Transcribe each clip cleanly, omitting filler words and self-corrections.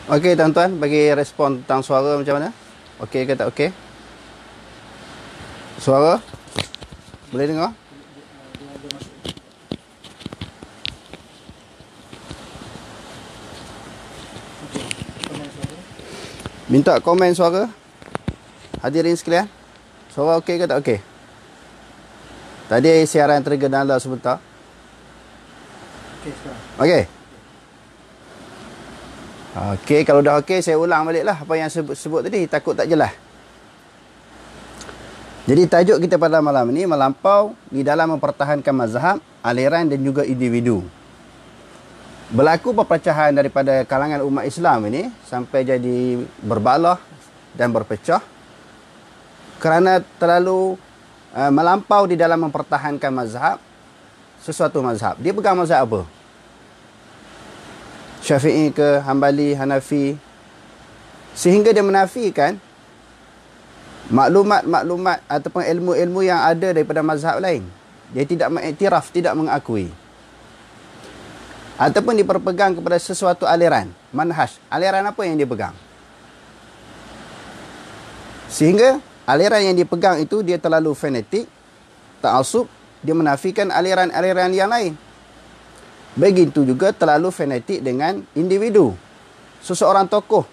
Okey tuan-tuan, bagi respon tentang suara macam mana? Okey ke tak okey? Suara? Boleh dengar? Minta komen suara. Hadirin sekalian. Suara okey ke tak okey? Tadi siaran tergendala sebentar. Okey sekarang. Okey. Okey, kalau dah okey saya ulang baliklah apa yang sebut tadi, takut tak jelas. Jadi tajuk kita pada malam ini melampau di dalam mempertahankan mazhab, aliran dan juga individu. Berlaku perpecahan daripada kalangan umat Islam ini sampai jadi berbalah dan berpecah kerana terlalu melampau di dalam mempertahankan mazhab, sesuatu mazhab. Dia pegang mazhab apa? Syafi'i ke, Hambali, Hanafi, sehingga dia menafikan maklumat-maklumat ataupun ilmu-ilmu yang ada daripada mazhab lain. Dia tidak mengiktiraf, tidak mengakui. Ataupun diperpegang kepada sesuatu aliran, manhaj. Aliran apa yang dia pegang? Sehingga aliran yang dipegang itu dia terlalu fanatik, ta'assub, dia menafikan aliran-aliran yang lain. Begitu juga terlalu fanatik dengan individu. Seseorang tokoh.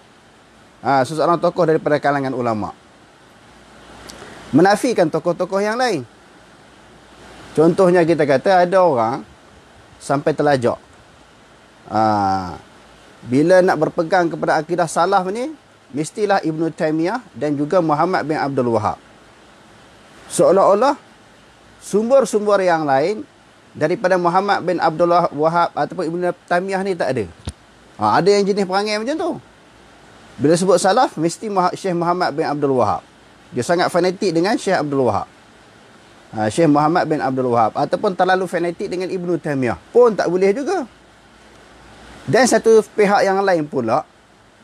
Seseorang tokoh daripada kalangan ulama. Menafikan tokoh-tokoh yang lain. Contohnya kita kata ada orang sampai terlajak. Bila nak berpegang kepada akidah salaf ni, mestilah Ibn Taymiyah dan juga Muhammad bin Abdul Wahab. Seolah-olah sumber-sumber yang lain daripada Muhammad bin Abdul Wahab ataupun Ibn Taymiyah ni tak ada. Ada yang jenis perangai macam tu. Bila sebut salaf, mesti Syekh Muhammad bin Abdul Wahab. Dia sangat fanatik dengan Syekh Abdul Wahab. Syekh Muhammad bin Abdul Wahab. Ataupun terlalu fanatik dengan Ibn Taymiyah. Pun tak boleh juga. Dan satu pihak yang lain pula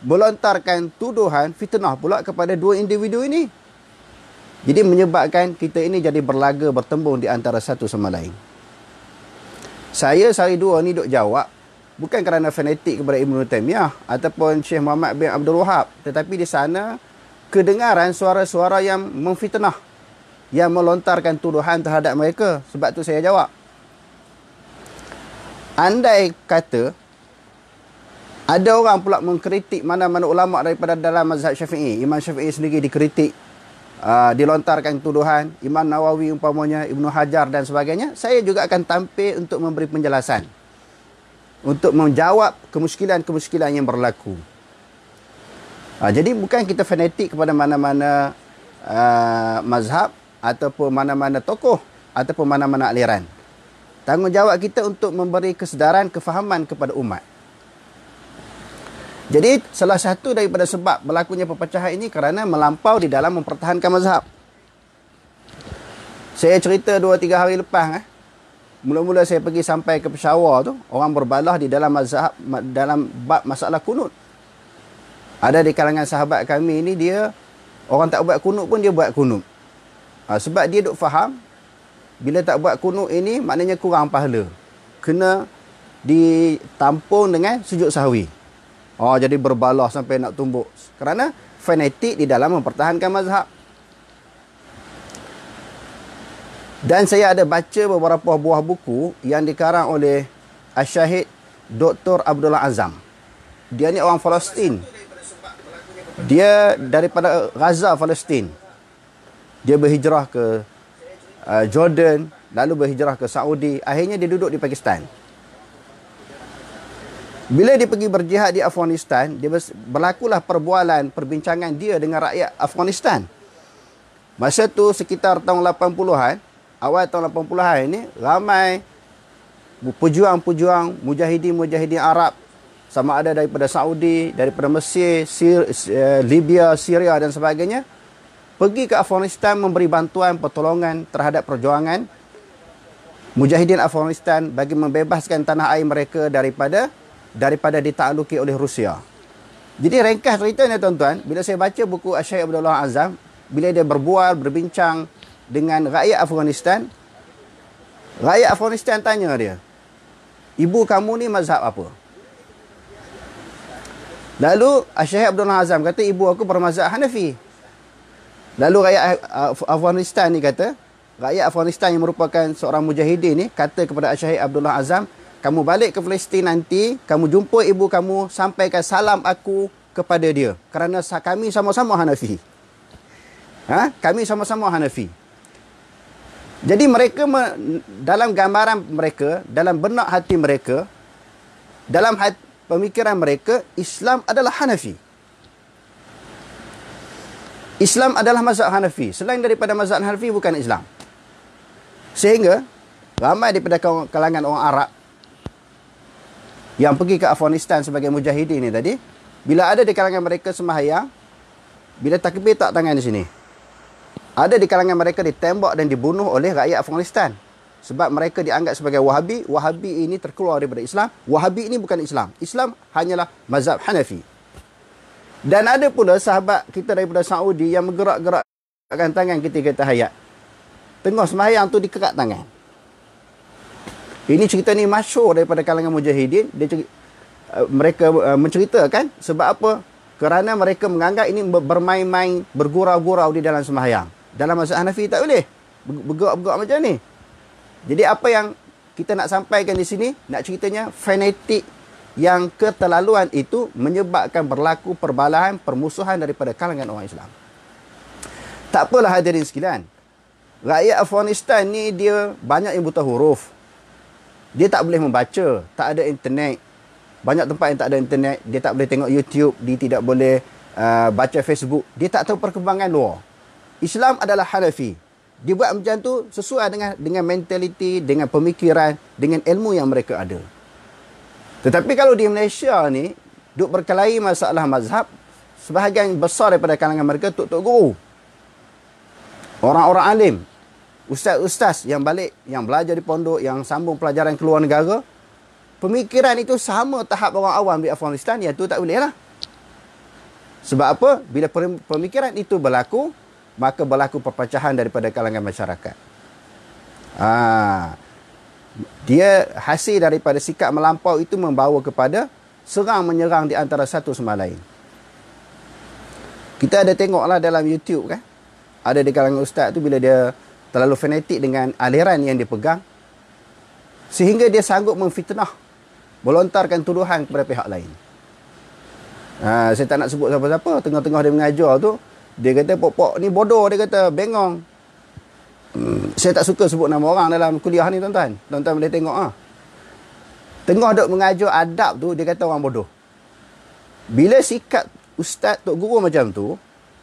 melontarkan tuduhan fitnah pula kepada dua individu ini. Jadi menyebabkan kita ini jadi berlaga bertembung di antara satu sama lain. Saya sehari dua ni duk jawab bukan kerana fanatik kepada Ibn Taymiyah ataupun Syekh Muhammad bin Abdul Wahab, tetapi di sana kedengaran suara-suara yang memfitnah, yang melontarkan tuduhan terhadap mereka. Sebab tu saya jawab. Andai kata ada orang pula mengkritik mana-mana ulama daripada dalam mazhab Syafi'i, Imam Syafi'i sendiri dikritik, dilontarkan tuduhan, Imam Nawawi umpamanya, Ibnu Hajar dan sebagainya, saya juga akan tampil untuk memberi penjelasan, untuk menjawab kemuskilan-kemuskilan yang berlaku. Jadi bukan kita fanatik kepada mana-mana mazhab ataupun mana-mana tokoh ataupun mana-mana aliran. Tanggungjawab kita untuk memberi kesedaran, kefahaman kepada umat. Jadi salah satu daripada sebab berlakunya perpecahan ini kerana melampau di dalam mempertahankan mazhab. Saya cerita 2-3 hari lepas. Mula-mula saya pergi sampai ke Peshawar tu, orang berbalah di dalam mazhab, dalam bab masalah kunut. Ada di kalangan sahabat kami ni, dia orang tak buat kunut pun dia buat kunut. Sebab dia duk faham bila tak buat kunut ini maknanya kurang pahala. Kena ditampung dengan sujud sahwi. Jadi berbalah sampai nak tumbuk. Kerana fanatik di dalam mempertahankan mazhab. Dan saya ada baca beberapa buah buku yang dikarang oleh Syahid Dr. Abdullah Azam. Dia ni orang Palestin. Dia daripada Gaza, Palestin. Dia berhijrah ke Jordan, lalu berhijrah ke Saudi. Akhirnya dia duduk di Pakistan. Bila dia pergi berjihad di Afghanistan, dia berlakulah perbualan, perbincangan dia dengan rakyat Afghanistan. Masa tu sekitar tahun 80-an, awal tahun 80-an ini, ramai pejuang-pejuang, mujahidin-mujahidin Arab, sama ada daripada Saudi, daripada Mesir, Libya, Syria dan sebagainya, pergi ke Afghanistan memberi bantuan, pertolongan terhadap perjuangan mujahidin Afghanistan bagi membebaskan tanah air mereka daripada ditakluki oleh Rusia. Jadi ringkas ceritanya tuan-tuan, bila saya baca buku Syekh Abdullah Azam, bila dia berbincang dengan rakyat Afghanistan tanya dia, ibu kamu ni mazhab apa? Lalu Syekh Abdullah Azam kata ibu aku bermazhab Hanafi. Lalu rakyat Afghanistan ni kata, rakyat Afghanistan yang merupakan seorang mujahidin ni kata kepada Syekh Abdullah Azam, kamu balik ke Palestin nanti, kamu jumpa ibu kamu, sampaikan salam aku kepada dia. Kerana kami sama-sama Hanafi. Kami sama-sama Hanafi. Jadi mereka, dalam gambaran mereka, dalam benak hati mereka, dalam pemikiran mereka, Islam adalah Hanafi. Islam adalah mazhab Hanafi. Selain daripada mazhab Hanafi, bukan Islam. Sehingga, ramai daripada kalangan orang Arab yang pergi ke Afghanistan sebagai mujahidin ni tadi, bila ada di kalangan mereka sembahyang, bila takbir tak tangan di sini. Ada di kalangan mereka ditembak dan dibunuh oleh rakyat Afghanistan. Sebab mereka dianggap sebagai Wahabi. Wahabi ini terkeluar daripada Islam. Wahabi ini bukan Islam. Islam hanyalah mazhab Hanafi. Dan ada pula sahabat kita daripada Saudi yang menggerak-gerakkan tangan ketika tahiyat. Tengah sembahyang tu dikerat tangan. Ini cerita ni masyhur daripada kalangan mujahidin. Mereka menceritakan sebab apa? Kerana mereka menganggap ini bermain-main, bergurau-gurau di dalam sembahyang. Dalam mazhab Hanafi tak boleh bergerak-gerak macam ni. Jadi apa yang kita nak sampaikan di sini, nak ceritanya fanatik yang keterlaluan itu menyebabkan berlaku perbalahan, permusuhan daripada kalangan orang Islam. Tak apalah hadirin sekalian. Rakyat Afghanistan ni dia banyak yang buta huruf. Dia tak boleh membaca, tak ada internet. Banyak tempat yang tak ada internet, dia tak boleh tengok YouTube, dia tidak boleh baca Facebook. Dia tak tahu perkembangan luar. Islam adalah Hanafi. Dia buat macam tu sesuai dengan mentaliti, dengan pemikiran, dengan ilmu yang mereka ada. Tetapi kalau di Malaysia ni, duk berkelahi masalah mazhab, sebahagian besar daripada kalangan mereka tok-tok guru. Orang-orang alim, ustaz-ustaz yang balik, yang belajar di pondok, yang sambung pelajaran ke luar negara, pemikiran itu sama tahap orang awam di Afghanistan, yang tu tak boleh lah. Sebab apa? Bila pemikiran itu berlaku, maka berlaku perpecahan daripada kalangan masyarakat. Dia hasil daripada sikap melampau itu membawa kepada serang menyerang di antara satu sama lain. Kita ada tengoklah dalam YouTube kan, ada di kalangan ustaz tu bila dia terlalu fanatik dengan aliran yang dia pegang, sehingga dia sanggup memfitnah, melontarkan tuduhan kepada pihak lain. Saya tak nak sebut siapa-siapa. Tengah-tengah dia mengajar tu, dia kata pok-pok ni bodoh, dia kata bengong. Saya tak suka sebut nama orang dalam kuliah ni tuan-tuan. Tuan-tuan boleh tengok Tengah duk mengajar adab tu, dia kata orang bodoh. Bila sikap ustaz, tok guru macam tu,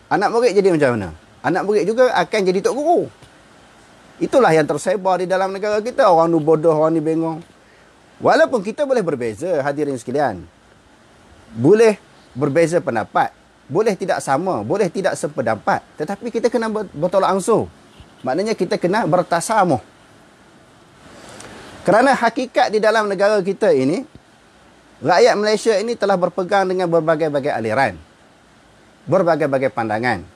anak murid jadi macam mana? Anak murid juga akan jadi tok guru. Itulah yang tersebar di dalam negara kita. Orang ni bodoh, orang ni bengong. Walaupun kita boleh berbeza, hadirin sekalian. Boleh berbeza pendapat. Boleh tidak sama, boleh tidak sependapat. Tetapi kita kena bertolak ansur. Maknanya kita kena bertasamuh. Kerana hakikat di dalam negara kita ini, rakyat Malaysia ini telah berpegang dengan berbagai-bagai aliran. Berbagai-bagai pandangan.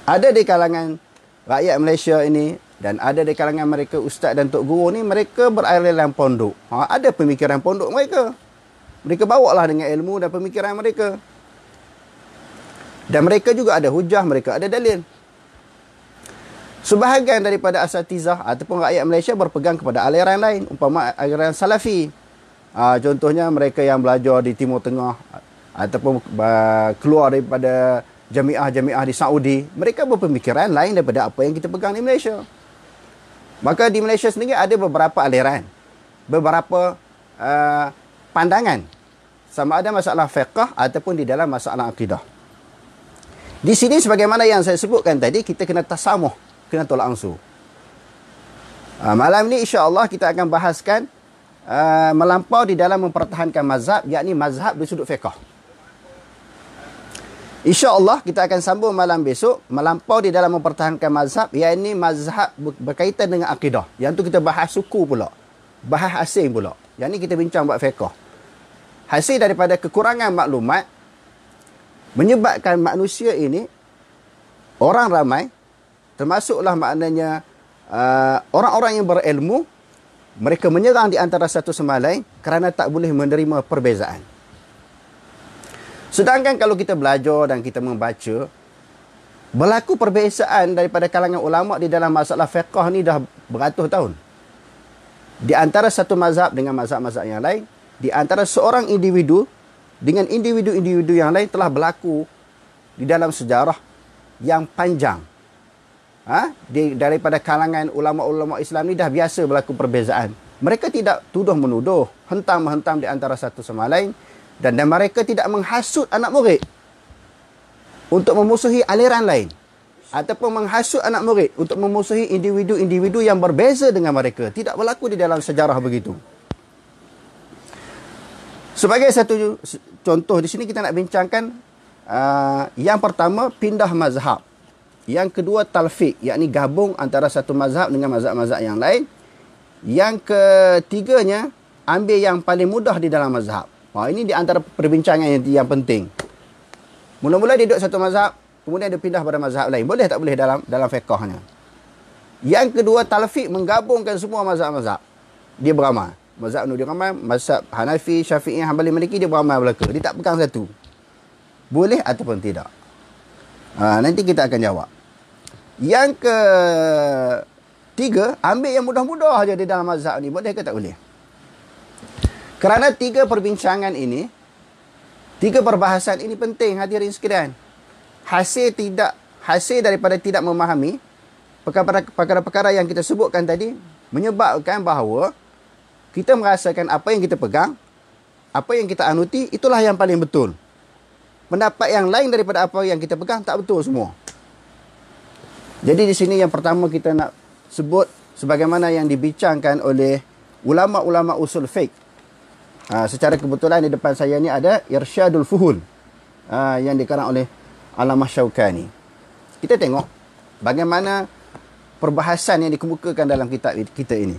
Ada di kalangan rakyat Malaysia ini, dan ada di kalangan mereka ustaz dan tok guru ni, mereka beraliran pondok. Ada pemikiran pondok mereka. Mereka bawalah dengan ilmu dan pemikiran mereka. Dan mereka juga ada hujah, mereka ada dalil. Sebahagian daripada asatizah ataupun rakyat Malaysia berpegang kepada aliran lain, umpama aliran Salafi. Contohnya mereka yang belajar di Timur Tengah ataupun keluar daripada jamiah-jamiah di Saudi, mereka berpemikiran lain daripada apa yang kita pegang di Malaysia. Maka di Malaysia sendiri ada beberapa aliran, beberapa pandangan, sama ada masalah fiqh ataupun di dalam masalah akidah. Di sini sebagaimana yang saya sebutkan tadi, kita kena tasamuh, kena tolak ansur. Malam ni insya-Allah kita akan bahaskan melampau di dalam mempertahankan mazhab, yakni mazhab dari sudut fiqh. InsyaAllah kita akan sambung malam besok, melampau di dalam mempertahankan mazhab, yakni mazhab berkaitan dengan akidah. Yang tu kita bahas suku pula, bahas asing pula. Yang ni kita bincang buat fiqh. Hasil daripada kekurangan maklumat menyebabkan manusia ini, orang ramai, termasuklah maknanya orang-orang yang berilmu, mereka menyerang di antara satu sama lain kerana tak boleh menerima perbezaan. Sedangkan kalau kita belajar dan kita membaca, berlaku perbezaan daripada kalangan ulama di dalam masalah fiqh ni dah beratus tahun. Di antara satu mazhab dengan mazhab-mazhab yang lain, di antara seorang individu dengan individu-individu yang lain telah berlaku di dalam sejarah yang panjang. Daripada kalangan ulama-ulama Islam ni dah biasa berlaku perbezaan. Mereka tidak tuduh-menuduh, hentam-hentam di antara satu sama lain, dan mereka tidak menghasut anak murid untuk memusuhi aliran lain, ataupun menghasut anak murid untuk memusuhi individu-individu yang berbeza dengan mereka. Tidak berlaku di dalam sejarah begitu. Sebagai satu contoh di sini kita nak bincangkan, yang pertama pindah mazhab. Yang kedua talfiq, yakni gabung antara satu mazhab dengan mazhab-mazhab yang lain. Yang ketiganya ambil yang paling mudah di dalam mazhab. Ini di antara perbincangan yang penting. Mula-mula dia duduk satu mazhab, kemudian dia pindah pada mazhab lain. Boleh tak boleh dalam fiqhnya? Yang kedua, talfiq, menggabungkan semua mazhab-mazhab. Dia beramal. Mazhab Nuri Rahman, mazhab Hanafi, Syafi'i, Hanbali, Maliki, dia beramal belaka. Dia tak pegang satu. Boleh ataupun tidak? Nanti kita akan jawab. Yang ketiga, ambil yang mudah-mudah saja di dalam mazhab ni. Boleh ke tak boleh? Kerana tiga perbincangan ini, tiga perbahasan ini penting hadirin sekalian. Hasil daripada tidak memahami perkara-perkara yang kita sebutkan tadi menyebabkan bahawa kita merasakan apa yang kita pegang, apa yang kita anuti, itulah yang paling betul. Pendapat yang lain daripada apa yang kita pegang tak betul semua. Jadi di sini yang pertama kita nak sebut sebagaimana yang dibincangkan oleh ulama-ulama usul fiqh. Secara kebetulan di depan saya ni ada Irsyadul Fuhul yang dikarang oleh Allamah Syaukani. Kita tengok bagaimana perbahasan yang dikemukakan dalam kitab kita ini.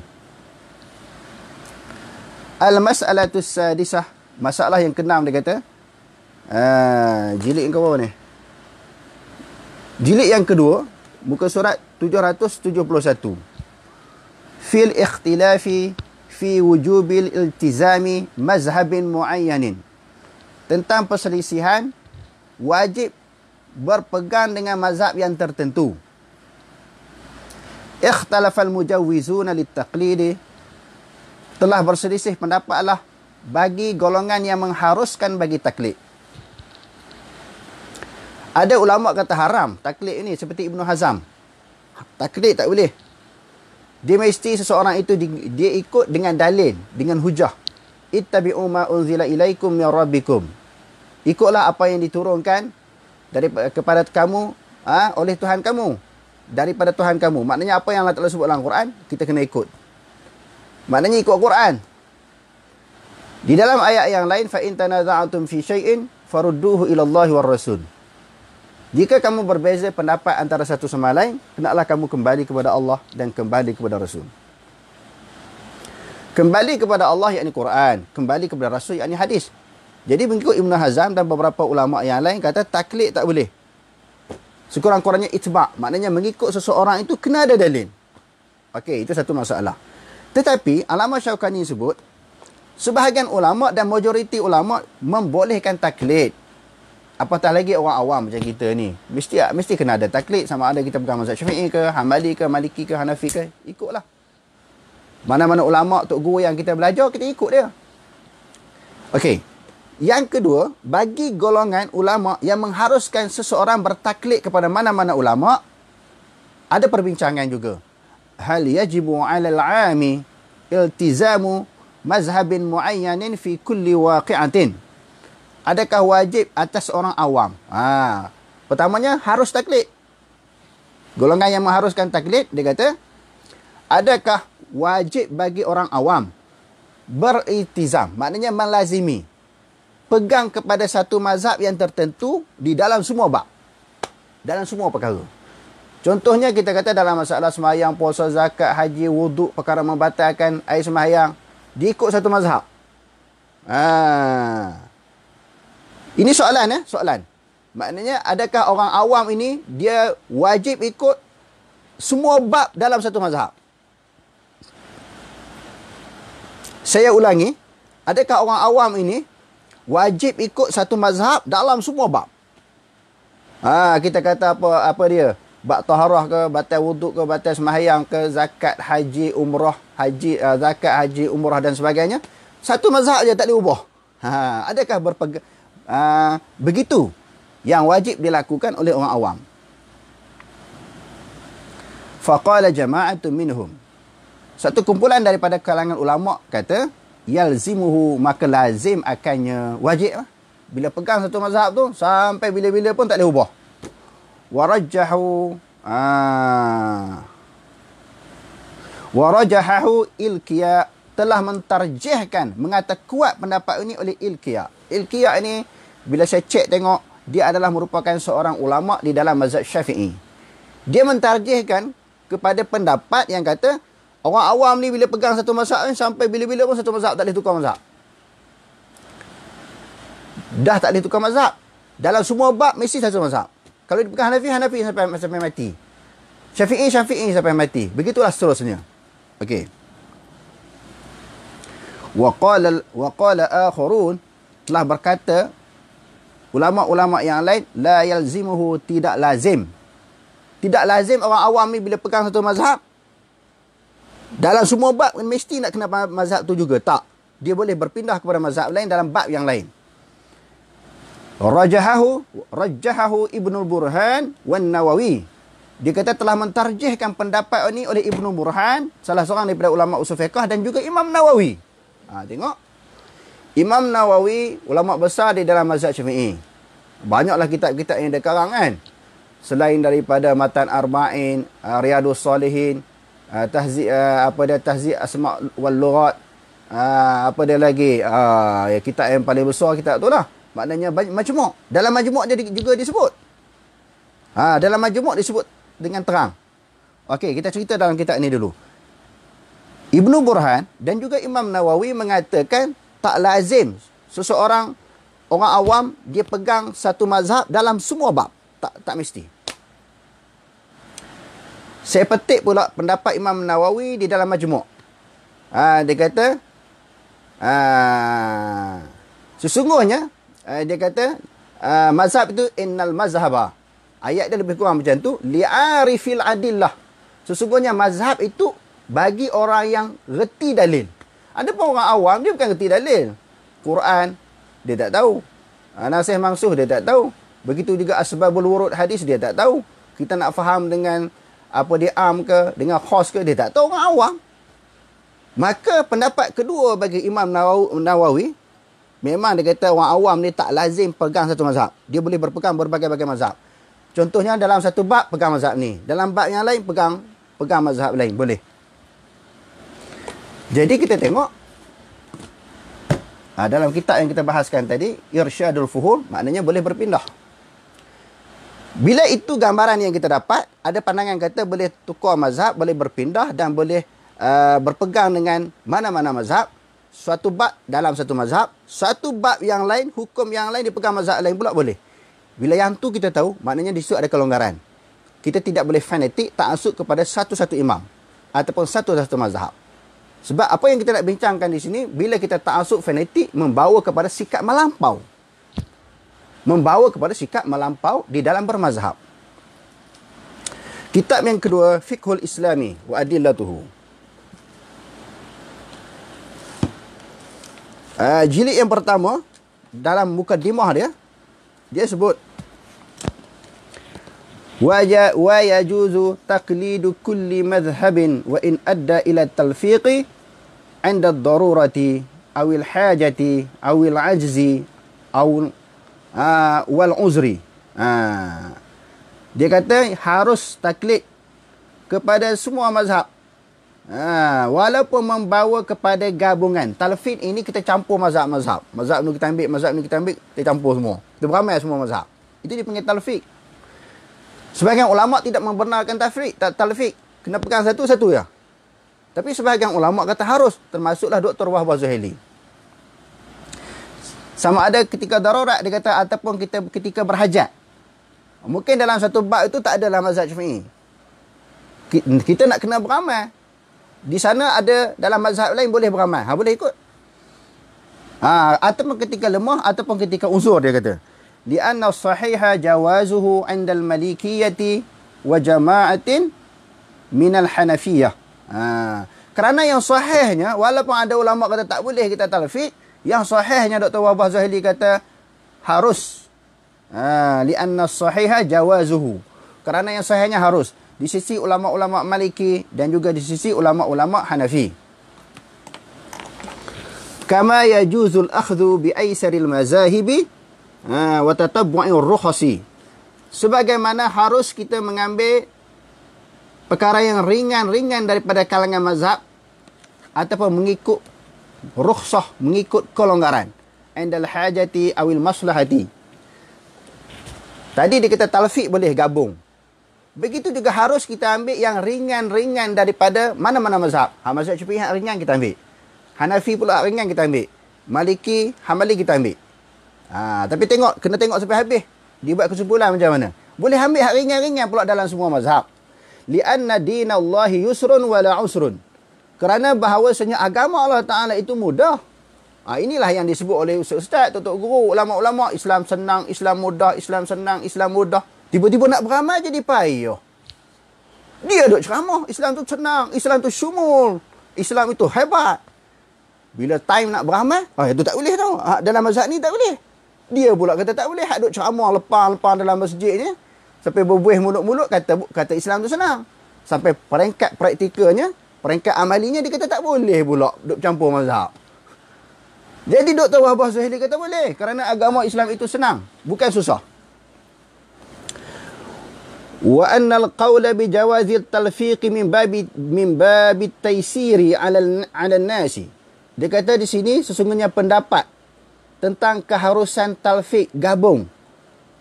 Al-Mas'alatus Sadisah, masalah yang keenam dia kata. Jilid yang ke berapa ni? Jilid yang kedua, muka surat 771. Fil ikhtilafi fi wujubil iltizami mazhabin muayyanin. Tentang perselisihan wajib berpegang dengan mazhab yang tertentu. Ikhtalafal mujawwizuna littaqlidi. Telah berselisih pendapatlah bagi golongan yang mengharuskan bagi taklid. Ada ulama kata haram taklid ini, seperti Ibnu Hazm. Taklid tak boleh. Dia mesti seseorang itu dia ikut dengan dalil, dengan hujah. Ittabi'u ma unzila ilaikum min rabbikum. Ikutlah apa yang diturunkan kepada kamu oleh Tuhan kamu, daripada Tuhan kamu. Maknanya apa yang Allah Taala sebut dalam Quran, kita kena ikut. Maknanya ikut Quran. Di dalam ayat yang lain, fa in tanaza'tum fi syai'in farudduhu ila Allah war Rasul. Jika kamu berbeza pendapat antara satu sama lain, hendaklah kamu kembali kepada Allah dan kembali kepada Rasul. Kembali kepada Allah yakni Quran, kembali kepada Rasul yakni hadis. Jadi mengikut Ibnu Hazm dan beberapa ulama yang lain kata taklid tak boleh. Sekurang-kurangnya itba', maknanya mengikut seseorang itu kena ada dalil. Okey, itu satu masalah. Tetapi Allamah Syaukani sebut sebahagian ulama dan majoriti ulama membolehkan taklid. Apatah lagi orang awam macam kita ni. Mesti kena ada taklid, sama ada kita pegang mazhab Syafi'i ke, Hanbali ke, Maliki ke, Hanafi ke, ikutlah. Mana-mana ulama, tok guru yang kita belajar, kita ikut dia. Okey. Yang kedua, bagi golongan ulama yang mengharuskan seseorang bertaklid kepada mana-mana ulama, ada perbincangan juga. Hal yajibu 'alal 'ami iltizamu mazhabin muayyanin fi kulli waqi'atin. Adakah wajib atas orang awam? Pertamanya harus taklid. Golongan yang mengharuskan taklid, dia kata, adakah wajib bagi orang awam beriltizam, maknanya melazimi, pegang kepada satu mazhab yang tertentu di dalam semua bab, dalam semua perkara. Contohnya kita kata dalam masalah sembahyang, puasa, zakat, haji, wuduk, perkara membatalkan air sembahyang, diikut satu mazhab. Ini soalan soalan. Maknanya adakah orang awam ini dia wajib ikut semua bab dalam satu mazhab? Saya ulangi, adakah orang awam ini wajib ikut satu mazhab dalam semua bab. Kita kata apa dia? Bab taharah ke, batal wuduk ke, batal sembahyang ke, zakat, haji, umrah, zakat, haji, umrah dan sebagainya. Satu mazhab je tak boleh ubah. Adakah begitu yang wajib dilakukan oleh orang awam? Faqala jama'atun minhum. Satu kumpulan daripada kalangan ulama kata, yalzimuhu, maka lazim akannya, wajib lah. Bila pegang satu mazhab tu, sampai bila-bila pun tak boleh ubah. Warajahahu Ilkiya, telah mentarjihkan, mengata kuat pendapat ini oleh Ilkiya. Ilkiya ini, bila saya cek tengok, dia adalah merupakan seorang ulama di dalam mazhab Syafi'i. Dia mentarjihkan kepada pendapat yang kata, orang awam ni bila pegang satu mazhab ni, sampai bila-bila pun satu mazhab tak boleh tukar mazhab. Dah tak boleh tukar mazhab. Dalam semua bab mesti satu mazhab. Kalau dia pegang Hanafi sampai mati. Syafi'i sampai mati. Begitulah seterusnya. Okey. Wa qala akharun, telah berkata ulama-ulama yang lain, la yalzimuhu, tidak lazim. Tidak lazim orang awam ni bila pegang satu mazhab, dalam semua bab mesti nak kena mazhab tu juga. Tak. Dia boleh berpindah kepada mazhab lain dalam bab yang lain. Rajjahahu Ibnul Burhan wan Nawawi. Dia kata telah mentarjihkan pendapat ini oleh Ibnu Burhan, salah seorang daripada ulama usul fiqh, dan juga Imam Nawawi. Tengok. Imam Nawawi, ulama besar di dalam mazhab Syafi'i. Banyaklah kitab-kitab yang dia karang kan. Selain daripada Matan Arba'in, Riyadus Salihin, Tahzi' Asma' wal Lughat, apa dia lagi? Kitab yang paling besar kitab tu lah. Maknanya majmuk. Dalam majmuk dia juga disebut. Dalam majmuk disebut dengan terang. Okey, kita cerita dalam kitab ini dulu. Ibnu Burhan dan juga Imam Nawawi mengatakan tak lazim seseorang, orang awam, dia pegang satu mazhab dalam semua bab. Tak mesti. Saya petik pula pendapat Imam Nawawi di dalam majmuk. Dia kata, sesungguhnya, dia kata, mazhab itu innal mazhaba. Ayat dia lebih kurang macam tu. Li'arifil adillah. Sesungguhnya mazhab itu bagi orang yang reti dalil. Ada pun orang awam, dia bukan reti dalil. Quran, dia tak tahu. Nasih mansuh, dia tak tahu. Begitu juga asbabul wurud hadis, dia tak tahu. Kita nak faham dengan apa dia am ke, dengan khas ke, dia tak tahu, orang awam. Maka pendapat kedua bagi Imam Nawawi, memang dia kata orang awam ni tak lazim pegang satu mazhab. Dia boleh berpegang berbagai-bagai mazhab. Contohnya dalam satu bab pegang mazhab ni, dalam bab yang lain pegang mazhab lain, boleh. Jadi kita tengok dalam kitab yang kita bahaskan tadi, Irsyadul Fuhul, maknanya boleh berpindah. Bila itu gambaran yang kita dapat, ada pandangan kata boleh tukar mazhab, boleh berpindah dan boleh berpegang dengan mana-mana mazhab. Suatu bab dalam satu mazhab, satu bab yang lain, hukum yang lain dipegang mazhab lain pula boleh. Bila yang tu kita tahu, maknanya di situ ada kelonggaran. Kita tidak boleh fanatik, ta'assub kepada satu-satu imam ataupun satu-satu mazhab. Sebab apa yang kita nak bincangkan di sini, bila kita ta'assub fanatik, membawa kepada sikap melampau. Membawa kepada sikap melampau di dalam bermazhab. Kitab yang kedua, Fiqhul Islami wa Adillatuhu. Jilid yang pertama, dalam mukaddimah dia sebut, wa yajuzu taqlidu kulli madhhabin wa in adda ila talfiqi 'inda ad-darurati aw al-hajati aw al-'ajzi aw wal uzri. Dia kata harus taklid kepada semua mazhab, walaupun membawa kepada gabungan. Talfid ini kita campur mazhab-mazhab. Mazhab ni kita ambil, mazhab ni kita ambil, kita campur semua. Kita beramai semua mazhab. Itu dipanggil talfid. Sebahagian ulama tidak membenarkan talfid. Kena pegang satu-satu ya. Tapi sebahagian ulama kata harus, termasuklah Dr. Wahbah Zuhaili. Sama ada ketika darurat, dia kata, ataupun ketika berhajat. Mungkin dalam satu bab itu tak ada dalam mazhab Syafi'i. Kita nak kena beramal. Di sana ada, dalam mazhab lain boleh beramal. Boleh ikut. Ataupun ketika lemah ataupun ketika uzur dia kata. Li'anna sahiha jawazuhu 'inda al-malikiyati wa jama'atin min al-hanafiyah. Kerana yang sahihnya, walaupun ada ulama kata tak boleh kita talfiq, yang sahihnya Dr. Wahbah Zuhaili kata harus. Li'anna sahiha jawazuhu. Kerana yang sahihnya harus di sisi ulama-ulama Maliki dan juga di sisi ulama-ulama Hanafi. Kama yajuzul akhdhu bi aisaril mazahibi wa tatabbu'ir rukhasi. Sebagaimana harus kita mengambil perkara yang ringan-ringan daripada kalangan mazhab ataupun mengikut rukhsah, mengikut kelonggaran indal hajati awil maslahati. Tadi dia kata talfiq boleh gabung. Begitu juga harus kita ambil yang ringan-ringan daripada mana-mana mazhab. Mazhab Syafi'i ringan kita ambil. Hanafi pula ringan kita ambil. Maliki, Hambali kita ambil. Tapi kena tengok sampai habis. Dia buat kesimpulan macam mana. Boleh ambil hak ringan-ringan pula dalam semua mazhab. Li'anna dinallahi yusrun wala usrun. Kerana bahawasanya agama Allah Ta'ala itu mudah. Inilah yang disebut oleh ustaz-ustaz, tutup guru, ulama-ulama. Islam senang, Islam mudah, Islam senang, Islam mudah. Tiba-tiba nak beramal jadi payah. Dia duk ceramah, Islam tu senang, Islam tu syumul, Islam itu hebat. Bila time nak beramal, itu tak boleh tau. Dalam mazhab ni tak boleh. Dia pula kata tak boleh. Hak duk ceramah lepang-lepang dalam masjid ni. Sampai berbuih mulut-mulut kata Islam tu senang. Sampai peringkat praktikalnya, peringkat amalinya dia kata tak boleh pula duk campur mazhab. Jadi Dr. Wahbah Zuhaili kata boleh. Kerana agama Islam itu senang. Bukan susah. Wa annal qawla bi jawazil talfiqi min babi taysiri ala nasi. Dia kata di sini sesungguhnya pendapat tentang keharusan talfiq gabung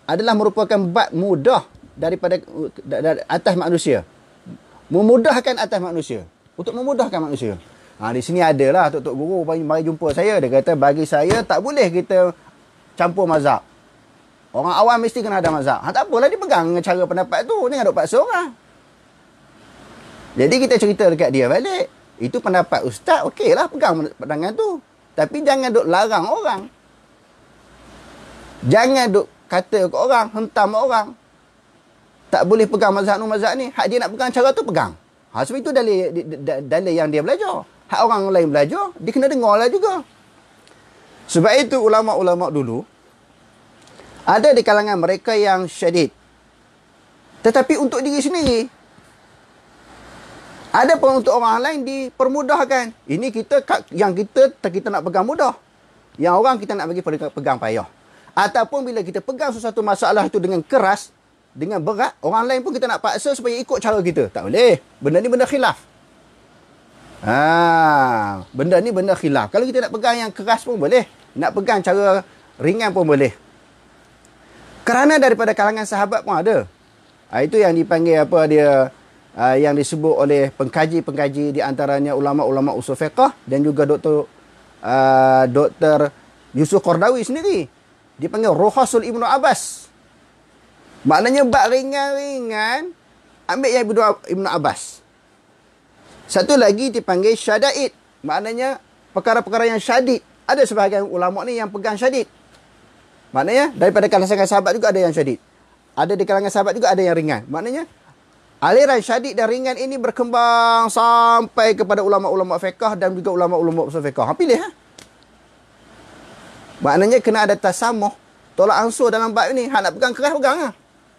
adalah merupakan bab mudah daripada atas manusia. Memudahkan atas manusia. Untuk memudahkan manusia. Di sini adalah Tok Guru mari jumpa saya. Dia kata bagi saya tak boleh kita campur mazhab. Orang awam mesti kena ada mazhab. Tak apalah dia pegang dengan cara pendapat tu. Jangan duk paksa orang. Jadi kita cerita dekat dia balik. Itu pendapat ustaz, okeylah pegang pandangan tu. Tapi jangan duk larang orang. Jangan duk kata ke orang, hentam orang. Tak boleh pegang mazhab ni. Hak dia nak pegang cara tu, pegang. Sebab itu dalil yang dia belajar. Hak orang lain belajar, dia kena dengar lah juga. Sebab itu ulama-ulama dulu, ada di kalangan mereka yang syadid. Tetapi untuk diri sendiri, ada pun untuk orang lain dipermudahkan. Ini kita nak pegang mudah. Yang orang kita nak bagi pegang payah. Ataupun bila kita pegang sesuatu masalah itu dengan keras, dengan berat, orang lain pun kita nak paksa supaya ikut cara kita. Tak boleh. Benda ni benda khilaf. Benda ni benda khilaf. Kalau kita nak pegang yang keras pun boleh. Nak pegang cara ringan pun boleh. Kerana daripada kalangan sahabat pun ada. Itu yang dipanggil yang disebut oleh pengkaji-pengkaji di antaranya ulama-ulama usul fiqh dan juga Dr. Yusuf Qardawi sendiri. Dipanggil Rukhasul Ibnu Abbas. Maknanya bab ringan-ringan ambil yang Ibnu Abbas. Satu lagi dipanggil syada'id. Maknanya perkara-perkara yang syadid. Ada sebahagian ulama ni yang pegang syadid. Maknanya daripada kalangan sahabat juga ada yang syadid. Ada di kalangan sahabat juga ada yang ringan. Maknanya aliran syadid dan ringan ini berkembang sampai kepada ulama-ulama fiqh dan juga ulama-ulama usul fiqh. Pilih. Maknanya kena ada tasamuh, tolak ansur dalam bab ini. Hak nak pegang keras, pegang lah.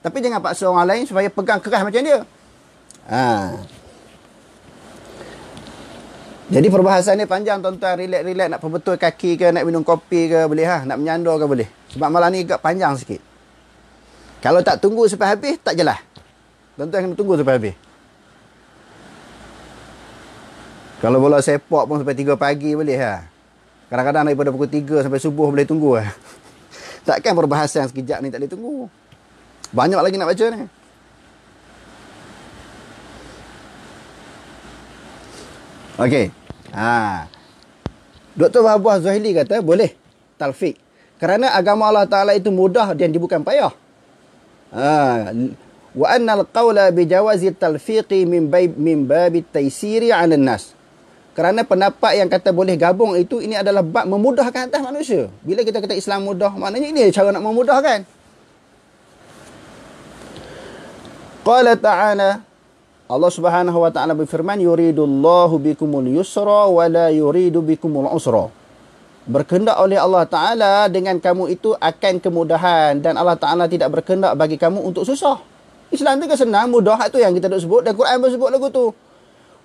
Tapi jangan paksa orang lain supaya pegang keras macam dia. Jadi perbahasan ni panjang tuan-tuan. Relax-relax nak perbetul kaki ke, nak minum kopi ke, boleh lah. Nak menyandar ke boleh. Sebab malam ni agak panjang sikit. Kalau tak tunggu sampai habis, tak jelas. Tuan-tuan kena tunggu sampai habis. Kalau bola sepak pun sampai 3 pagi boleh lah. Kadang-kadang daripada pukul 3 sampai subuh boleh tunggu lah. Takkan perbahasan sekejap ni tak boleh tunggu. Banyak lagi nak baca ni. Okey. Dr. Wahbah Zuhaili kata boleh talfiq. Kerana agama Allah Ta'ala itu mudah dan dia bukan payah. Wa annal qawla bi jawazi talfiqi min babi taysiri 'ala nas. Kerana pendapat yang kata boleh gabung itu, ini adalah bab memudahkan atas manusia. Bila kita kata Islam mudah, maknanya ini cara nak memudahkan. Qala ta'ala, Allah Subhanahu wa taala berfirman, yuridullahu bikumul yusra wa la yuridu bikumul usra. Berkehendak oleh Allah Taala dengan kamu itu akan kemudahan, dan Allah Taala tidak berkehendak bagi kamu untuk susah. Islam tu kan senang, mudah, tu yang kita duk sebut, dan Quran pun sebut lagu tu.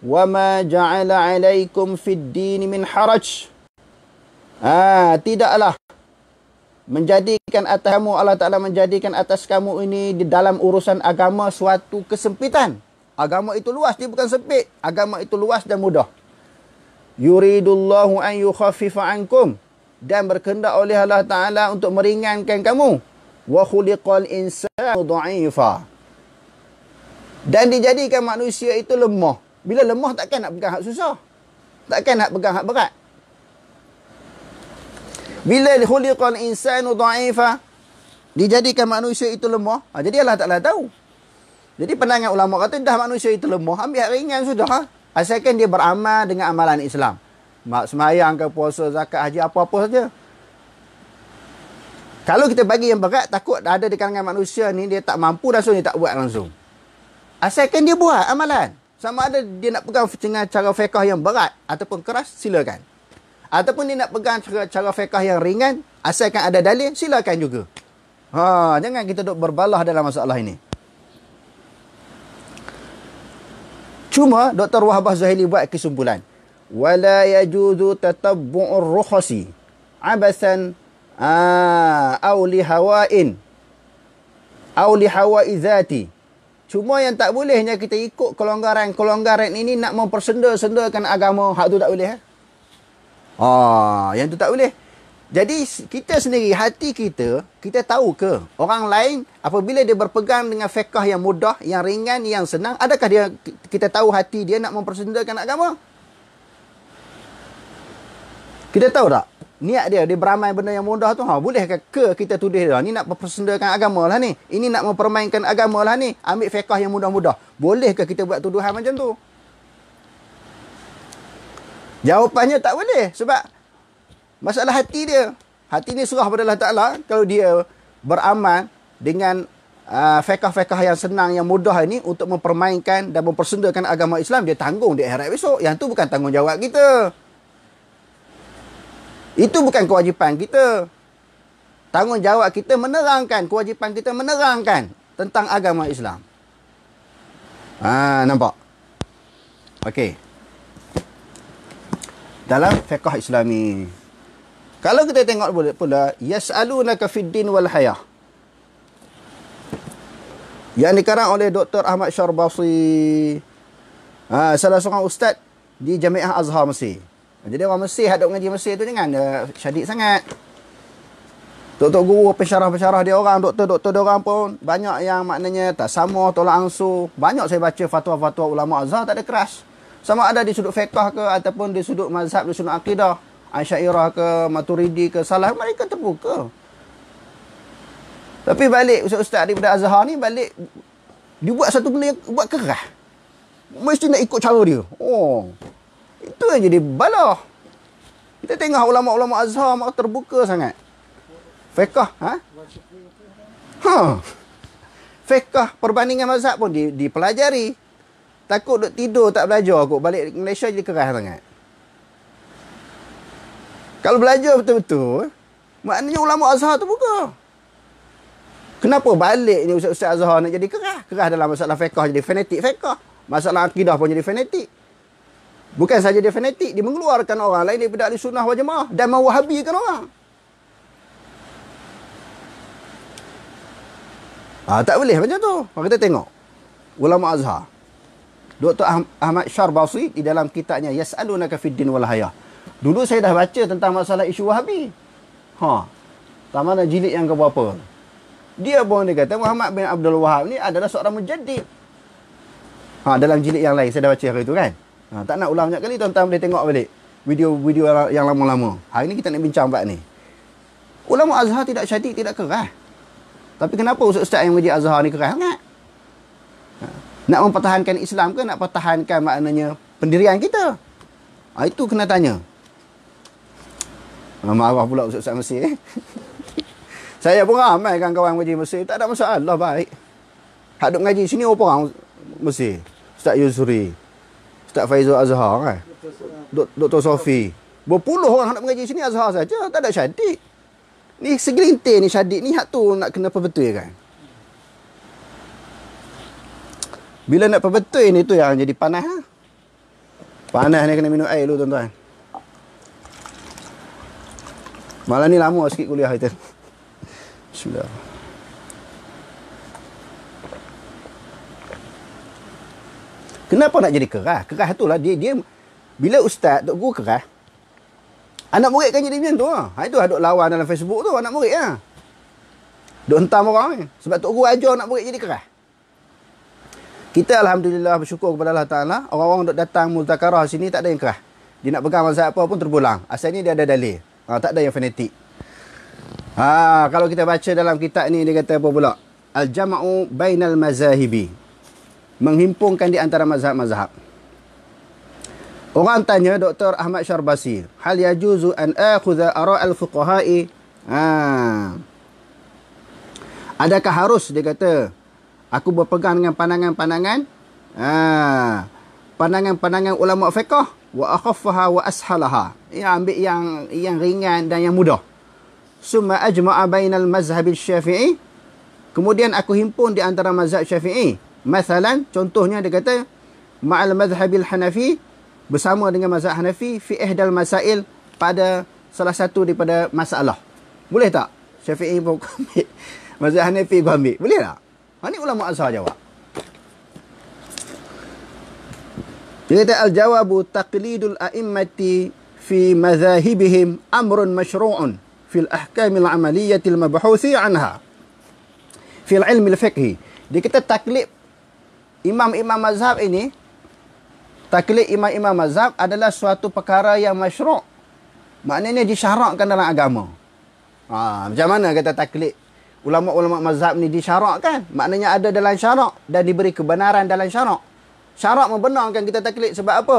Wa ma ja'ala 'alaikum fid din min haraj. Tidaklah menjadikan atas kamu, Allah Taala menjadikan atas kamu ini di dalam urusan agama suatu kesempitan. Agama itu luas, dia bukan sempit. Agama itu luas dan mudah. Yuridullahu an yukhaffifa ankum, dan berkehendak oleh Allah Taala untuk meringankan kamu. Wa khuliqal insanu dha'ifa, dan dijadikan manusia itu lemah. Bila lemah takkan nak pegang hak susah, takkan nak pegang hak berat. Bila khuliqal insanu dha'ifa, dijadikan manusia itu lemah, jadi Allah Taala tahu. Jadi pandangan ulama kata dah manusia itu lemah, ambil hak ringan sudah. Asalkan dia beramal dengan amalan Islam. Semayang ke, puasa, zakat, haji, apa-apa saja. Kalau kita bagi yang berat, takut ada di kalangan manusia ni, dia tak mampu langsung, dia tak buat langsung. Asalkan dia buat amalan. Sama ada dia nak pegang dengan cara fiqh yang berat ataupun keras, silakan. Ataupun dia nak pegang cara fiqh yang ringan, asalkan ada dalil, silakan juga. Jangan kita duk berbalah dalam masalah ini. Cuma Dr. Wahbah Zuhaili buat kesimpulan, wala yajuzu tatabbu'ur rukhasi abasan aw li hawain aw li hawai zati. Cuma yang tak bolehnya kita ikut kelonggaran ini nak mempersenda-sendakan agama, hak tu tak boleh. Yang tu tak boleh. Jadi kita sendiri, hati kita tahu ke orang lain apabila dia berpegang dengan fiqh yang mudah, yang ringan, yang senang, adakah kita tahu hati dia nak mempersendakan agama? Kita tahu tak? Niat dia beramal benda yang mudah tu, bolehkah kita tuduh dia, ni nak mempersendakan agama lah ni, ini nak mempermainkan agama lah ni, ambil fiqh yang mudah-mudah. Bolehkah kita buat tuduhan macam tu? Jawapannya tak boleh, sebab masalah hati dia. Hati ni serah pada Allah Ta'ala. Kalau dia beramal dengan fiqh-fiqh yang senang, yang mudah ini untuk mempermainkan dan mempersendakan agama Islam, dia tanggung di akhirat besok. Yang tu bukan tanggungjawab kita. Itu bukan kewajipan kita. Tanggungjawab kita menerangkan, kewajipan kita menerangkan tentang agama Islam. Nampak? Okey. Dalam fiqh Islami, kalau kita tengok pula, yas'alunaka fid-din wal hayah, yang dikarang oleh Dr. Ahmad Syarbasi, salah seorang ustaz di Jamiah Azhar Mesir. Jadi orang Mesir, hadap mengaji Mesir tu jangan syadid sangat. Doktor guru, pensyarah-pensyarah dia orang, doktor dia orang pun banyak yang maknanya tak sama, tolak ansur. Banyak saya baca fatwa-fatwa ulama Azhar tak ada keras. Sama ada di sudut fiqh ke ataupun di sudut mazhab, di sudut akidah, Asy'ariyah ke, Maturidi ke, Salah, mereka terbuka. Tapi balik ustaz-ustaz daripada Azhar ni, balik dia buat satu benda yang buat keras. Mesti nak ikut cara dia. Itu yang jadi balah. Kita tengok ulama-ulama Azhar mak terbuka sangat. Fiqh, fiqh perbandingan mazhab pun dipelajari. Takut duk tidur tak belajar kot, balik Malaysia jadi keras sangat. Kalau belajar betul-betul, maknanya ulama Azhar tu buka. Kenapa baliknya ustaz-ustaz Azhar nak jadi keras? Keras dalam masalah fiqh jadi fanatik fiqh. Masalah akidah pun jadi fanatik. Bukan saja dia fanatik, dia mengeluarkan orang lain daripada ahli sunnah wal jamaah dan mewahabikan orang. Tak boleh macam tu. Kita tengok ulama Azhar. Dr. Ahmad Syarbasi di dalam kitabnya Yas'alunaka fid-din wal hayah. Dulu saya dah baca tentang masalah isu Wahabi. Tak mana jilid yang keberapa. Dia pun dia kata Muhammad bin Abdul Wahab ni adalah seorang mujaddid. Dalam jilid yang lain saya dah baca hari tu kan. Tak nak ulang banyak kali, tuan-tuan boleh tengok balik video-video yang lama-lama. Hari ni kita nak bincang bab ni. Ulama Azhar tidak syadid, tidak keras. Tapi kenapa ustaz-ustaz yang mengaji Azhar ni keras sangat? Nak mempertahankan Islam ke nak pertahankan maknanya pendirian kita? Itu kena tanya. Marah pula Ustaz Mesir. Saya pun ramai kan kawan mengaji Mesir. Tak ada masalah, baik. Hak duk mengaji sini apa orang Mesir? Ustaz Yusri, Ustaz Faizul Azhar kan? Dr. Sofi. Berpuluh orang nak mengaji sini Azhar saja. Tak ada syadik. Ni segelintir ni syadik ni hak tu nak kena perbetul kan? Bila nak perbetul ni tu yang jadi panas. Ha? Panas ni kena minum air dulu tuan-tuan. Malam ni lama sikit kuliah kita. Bismillah. Kenapa nak jadi keras? Keras tu lah dia bila ustaz tok guru keras, anak murid kan jadi macam tu ah. Ha itu duk lawan dalam Facebook tu anak murid ah. Duk hentam orang ni. Sebab tok guru ajar anak murid jadi keras. Kita alhamdulillah bersyukur kepada Allah Taala, orang-orang duk datang multakarah sini tak ada yang keras. Dia nak pegang mazhab apa pun terpulang. Asalnya dia ada dalil. Tak ada yang fanatik. Kalau kita baca dalam kitab ni dia kata apa pula? Al-jama'u bainal mazahibi. Menghimpunkan di antara mazhab-mazhab. Orang tanya Dr. Ahmad Syarbasi, hal yajuzu an akhudha ara'al fuqaha'i? Adakah harus dia kata aku berpegang dengan pandangan-pandangan pandangan-pandangan ulama fiqh wa akhaffaha wa ashalaha. Ambil yang ringan dan yang mudah. Summa ajma'a bainal mazhab Syafi'i. Kemudian aku himpun di antara mazhab Syafi'i. Masalan, contohnya dia kata ma'al mazhabil Hanafi, bersama dengan mazhab Hanafi fi ihdal masail, pada salah satu daripada masalah. Boleh tak? Syafi'i pun ambil, mazhab Hanafi pun ambil. Boleh tak? Ini ulama Azhar jawab. Dia kata al-jawabu taqlidul a'immati fi mazahibihim amrun masyru'un fil ahkamil amaliyatil mabhuthi anha fil ilmi al-fiqhi. Dia kata taklid imam-imam mazhab ini, taklid imam-imam mazhab adalah suatu perkara yang masyru'. Maknanya disyarakkan dalam agama. Macam mana kata taklid ulama-ulama mazhab ni disyarakkan? Maknanya ada dalam syarak dan diberi kebenaran dalam syarak. Syarak membenarkan kita taklid sebab apa?